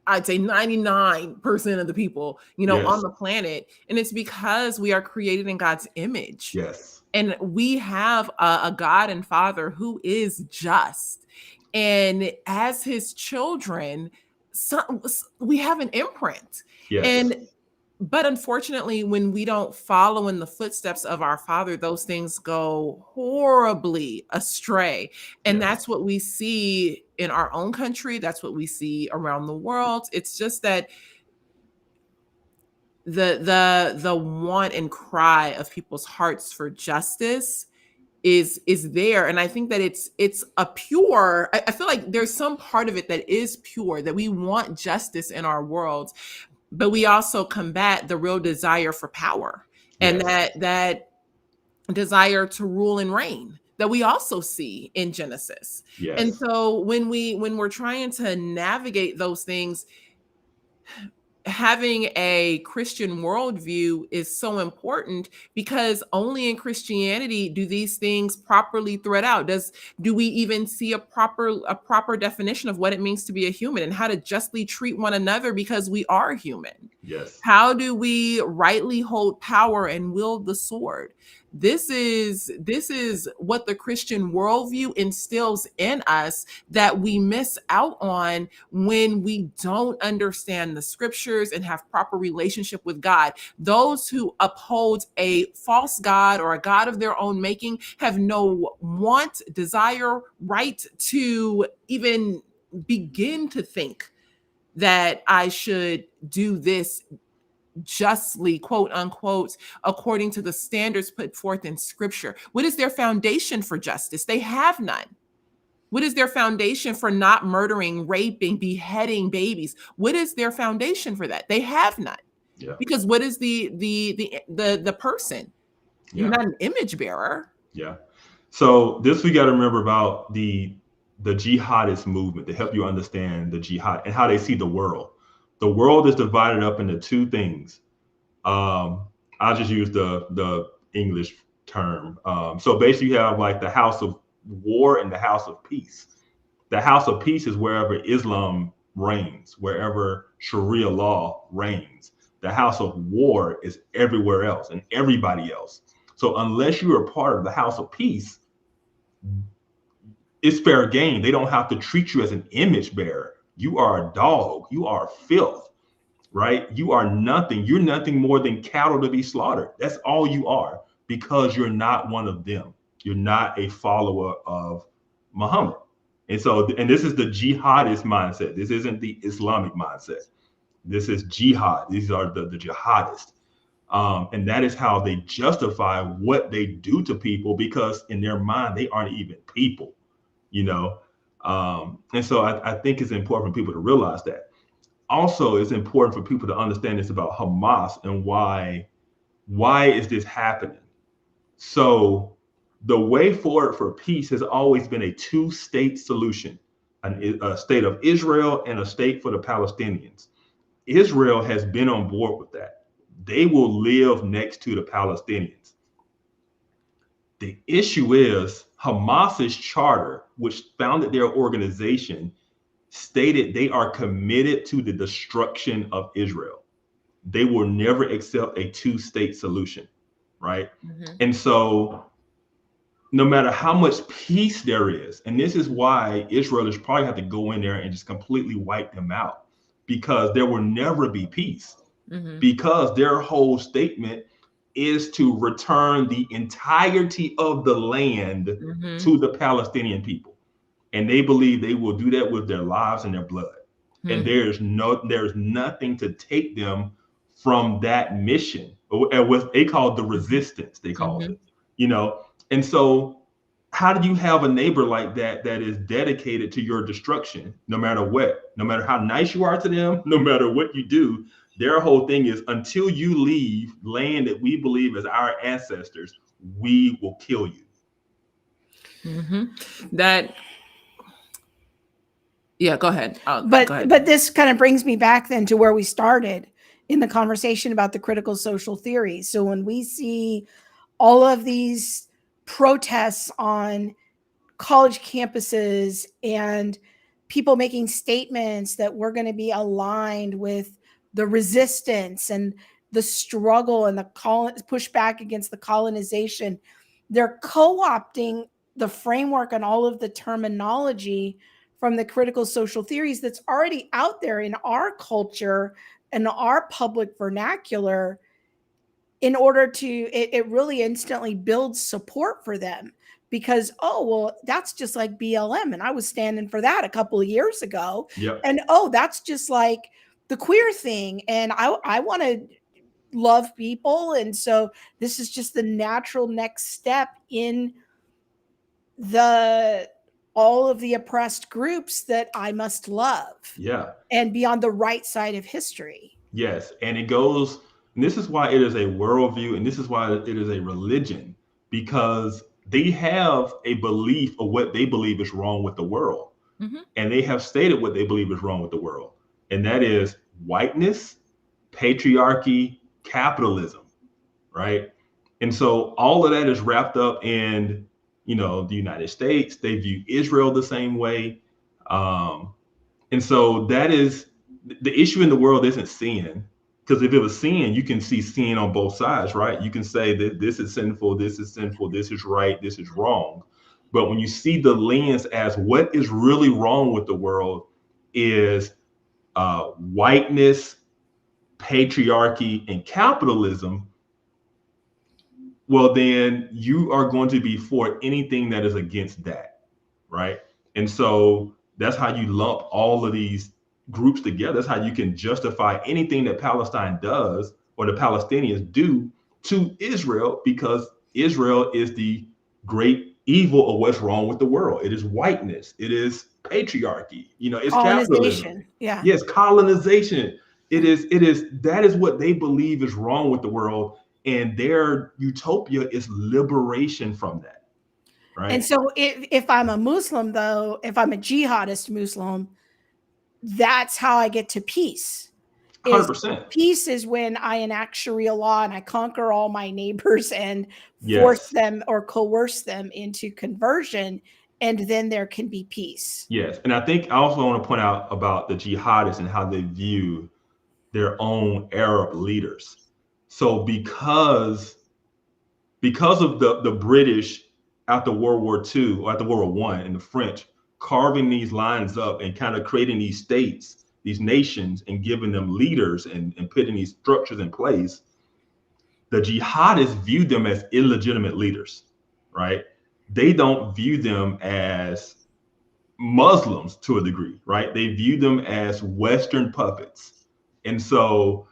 I'd say 99% of the people, on the planet. And it's because we are created in God's image. Yes. And we have a God and Father who is just. And as his children, we have an imprint. Yes. But unfortunately, when we don't follow in the footsteps of our Father, those things go horribly astray. And that's what we see in our own country. That's what we see around the world. It's just that the want and cry of people's hearts for justice is there. And I think that it's a pure, I feel like there's some part of it that is pure, that we want justice in our world. But we also combat the real desire for power and that desire to rule and reign that we also see in Genesis. Yes. And so when we're trying to navigate those things, having a Christian worldview is so important, because only in Christianity do these things properly thread out. Do we even see a proper definition of what it means to be a human and how to justly treat one another, because we are human? Yes. How do we rightly hold power and wield the sword? This is what the Christian worldview instills in us that we miss out on when we don't understand the scriptures and have proper relationship with God. Those who uphold a false God or a God of their own making have no want, desire, right to even begin to think that I should do this justly, quote unquote, according to the standards put forth in scripture? What is their foundation for justice? They have none. What is their foundation for not murdering, raping, beheading babies? What is their foundation for that? They have none. Yeah. Because what is the person? You're Yeah. not an image bearer. Yeah. So this we got to remember about the jihadist movement to help you understand the jihad and how they see the world. The world is divided up into two things. I'll just use the English term. So basically you have like the house of war and the house of peace. The house of peace is wherever Islam reigns, wherever Sharia law reigns. The house of war is everywhere else and everybody else. So unless you are part of the house of peace, it's fair game. They don't have to treat you as an image bearer. You are a dog. You are filth, right? You are nothing. You're nothing more than cattle to be slaughtered. That's all you are, because you're not one of them. You're not a follower of Muhammad. And so, and this is the jihadist mindset. This isn't the Islamic mindset. This is jihad. These are the jihadists. And that is how they justify what they do to people, because in their mind, they aren't even people, you know? And so I think it's important for people to realize that. Also, it's important for people to understand this about Hamas and why is this happening? So the way forward for peace has always been a two-state solution, a state of Israel and a state for the Palestinians. Israel has been on board with that. They will live next to the Palestinians. The issue is Hamas's charter, which founded their organization, stated they are committed to the destruction of Israel. They will never accept a two-state solution, right? Mm-hmm. And so no matter how much peace there is, and this is why Israelis probably have to go in there and just completely wipe them out, because there will never be peace. Mm-hmm. Because their whole statement is to return the entirety of the land mm-hmm. to the Palestinian people. And they believe they will do that with their lives and their blood. Mm-hmm. And there's nothing to take them from that mission, or what they call the resistance, they call mm-hmm. it, you know? And so how do you have a neighbor like that is dedicated to your destruction, no matter what, no matter how nice you are to them, no matter what you do? Their whole thing is, until you leave land that we believe is our ancestors, we will kill you. Mm-hmm. Go ahead. But go ahead. But this kind of brings me back then to where we started in the conversation about the critical social theory. So when we see all of these protests on college campuses and people making statements that we're going to be aligned with the resistance and the struggle and the pushback against the colonization, they're co-opting the framework and all of the terminology from the critical social theories that's already out there in our culture and our public vernacular, in order to, it really instantly builds support for them. Because, oh, well, that's just like BLM. And I was standing for that a couple of years ago. Yep. And, oh, that's just like the queer thing. And I want to love people. And so this is just the natural next step in all of the oppressed groups that I must love. Yeah. And be on the right side of history. Yes. And it goes, and this is why it is a worldview, and this is why it is a religion, because they have a belief of what they believe is wrong with the world. Mm-hmm. And they have stated what they believe is wrong with the world. And that is whiteness, patriarchy, capitalism, right? And so all of that is wrapped up in, you know, the United States. They view Israel the same way. And so that is the issue in the world. Isn't sin, because if it was sin, you can see sin on both sides, right? You can say that this is sinful, this is sinful, this is right, this is wrong. But when you see the lens as what is really wrong with the world is whiteness, patriarchy, and capitalism, well, then you are going to be for anything that is against that, right? And so that's how you lump all of these groups together. That's how you can justify anything that Palestine does or the Palestinians do to Israel, because Israel is the great evil of what's wrong with the world. It is whiteness. It is patriarchy. It's capitalism. Colonization. Yeah. Yes, colonization. That is what they believe is wrong with the world. And their utopia is liberation from that. Right. And so if I'm a Muslim, though, if I'm a jihadist Muslim, that's how I get to peace. 100%. Peace is when I enact Sharia law and I conquer all my neighbors and Yes. force them or coerce them into conversion, and then there can be peace. Yes. And I think I also want to point out about the jihadists and how they view their own Arab leaders. So because of the British after World War II or after World War I and the French carving these lines up and kind of creating these states, these nations, and giving them leaders and putting these structures in place, the jihadists view them as illegitimate leaders, right? They don't view them as Muslims to a degree, right? They view them as Western puppets. And so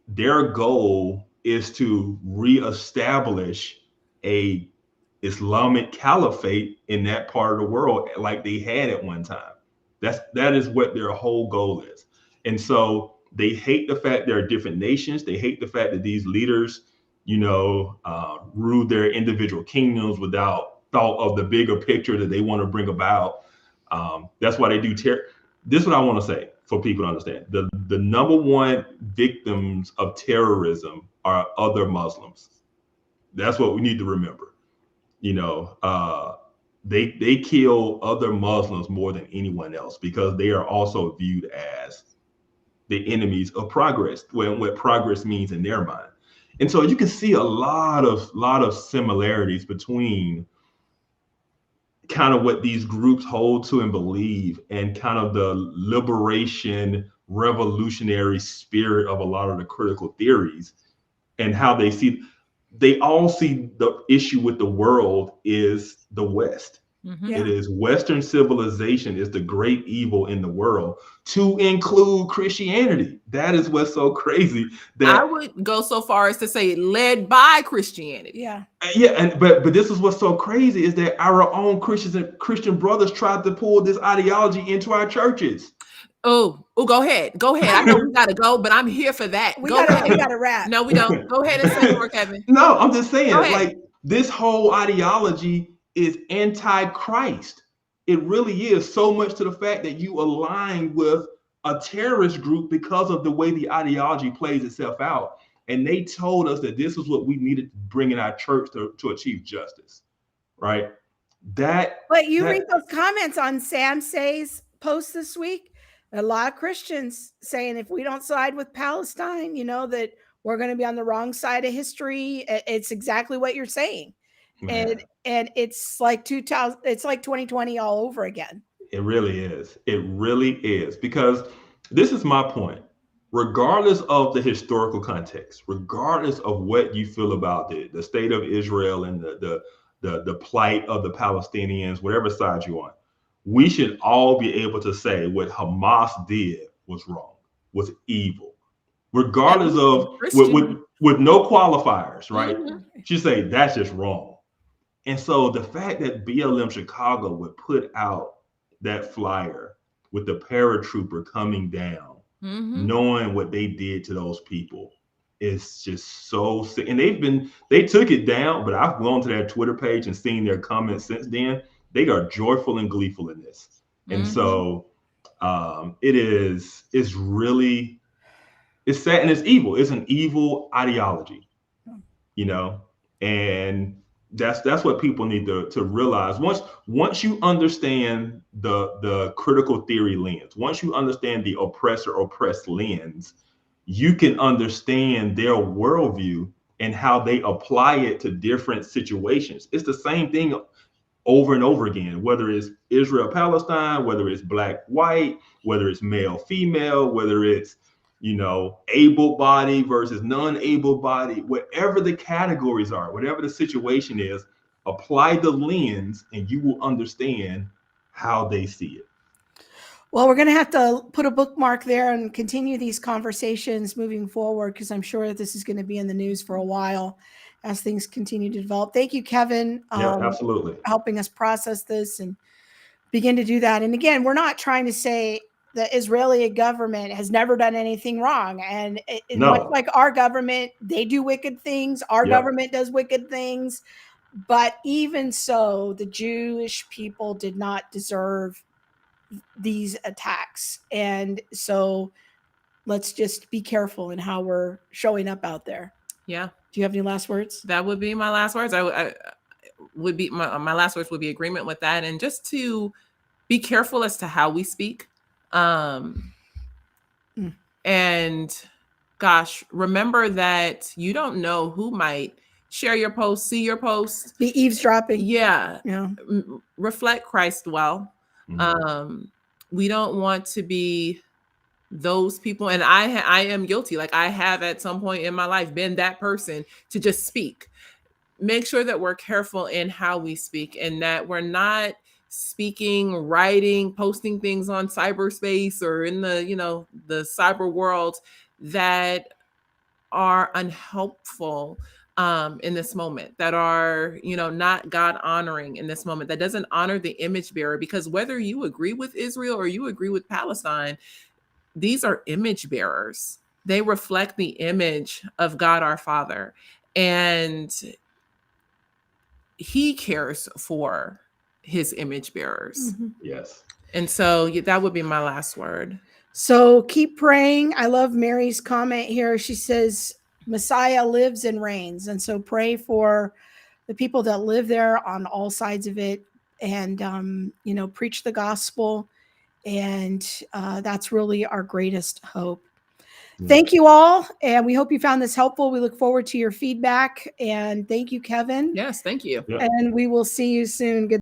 their goal is to reestablish a Islamic caliphate in that part of the world like they had at one time. That is what their whole goal is. And so they hate the fact there are different nations. They hate the fact that these leaders, rule their individual kingdoms without thought of the bigger picture that they want to bring about. That's why they do this is what I want to say for people to understand. The number one victims of terrorism are other Muslims. That's what we need to remember. They kill other Muslims more than anyone else because they are also viewed as the enemies of progress, what progress means in their mind. And so you can see a lot of similarities between kind of what these groups hold to and believe and kind of the liberation, revolutionary spirit of a lot of the critical theories and how they all see the issue with the world is the West. Mm-hmm. Yeah. It is Western civilization is the great evil in the world, to include Christianity. That is what's so crazy. That I would go so far as to say led by Christianity. Yeah. Yeah, but this is what's so crazy is that our own Christian brothers tried to pull this ideology into our churches. Oh, go ahead. I know we gotta go, but I'm here for that. We gotta wrap. No, we don't. Go ahead and say more, Kevin. No, I'm just saying, like, this whole ideology is anti-Christ. It really is, so much to the fact that you align with a terrorist group because of the way the ideology plays itself out. And they told us that this is what we needed to bring in our church to achieve justice, right? But read those comments on Sam Say's post this week. A lot of Christians saying if we don't side with Palestine, that we're going to be on the wrong side of history. It's exactly what you're saying. Man. And it's like 2020 all over again. It really is. It really is. Because this is my point. Regardless of the historical context, regardless of what you feel about the state of Israel and the plight of the Palestinians, whatever side you're on, we should all be able to say what Hamas did was wrong, was evil, regardless of with no qualifiers, right? Mm-hmm. You say that's just wrong. And so the fact that BLM Chicago would put out that flyer with the paratrooper coming down, mm-hmm. knowing what they did to those people is just so sick. And they took it down, but I've gone to their Twitter page and seen their comments since then. They are joyful and gleeful in this. And mm-hmm. so it's really sad and it's evil. It's an evil ideology, and that's what people need to realize. Once you understand the critical theory lens, once you understand the oppressor-oppressed lens, you can understand their worldview and how they apply it to different situations. It's the same thing over and over again, whether it's Israel, Palestine, whether it's black, white, whether it's male, female, whether it's, able-bodied versus non-able-bodied, whatever the categories are, whatever the situation is, apply the lens and you will understand how they see it. Well, we're going to have to put a bookmark there and continue these conversations moving forward, because I'm sure that this is going to be in the news for a while as things continue to develop. Thank you, Kevin, Yeah, absolutely. helping us process this and begin to do that. And again, we're not trying to say the Israeli government has never done anything wrong. And much like our government, they do wicked things. Our government does wicked things. But even so, the Jewish people did not deserve these attacks. And so let's just be careful in how we're showing up out there. Yeah. Do you have any last words? That would be my last words. I would be my last words would be agreement with that. And just to be careful as to how we speak. And gosh, remember that you don't know who might share your post, see your post, be eavesdropping. Yeah. Reflect Christ well. We don't want to be those people. And I am guilty. Like, I have at some point in my life been that person to just speak. Make sure that we're careful in how we speak, and that we're not speaking, writing, posting things on cyberspace or in the, the cyber world that are unhelpful in this moment, that are, not God honoring in this moment, that doesn't honor the image bearer. Because whether you agree with Israel or you agree with Palestine, these are image bearers. They reflect the image of God our Father, and He cares for His image bearers. Yes. And so that would be my last word. So keep praying. I love Mary's comment here. She says, Messiah lives and reigns. And so pray for the people that live there on all sides of it, and, preach the gospel. And that's really our greatest hope. Thank you all. And we hope you found this helpful. We look forward to your feedback. And thank you, Kevin. Yes, thank you. And we will see you soon. Good.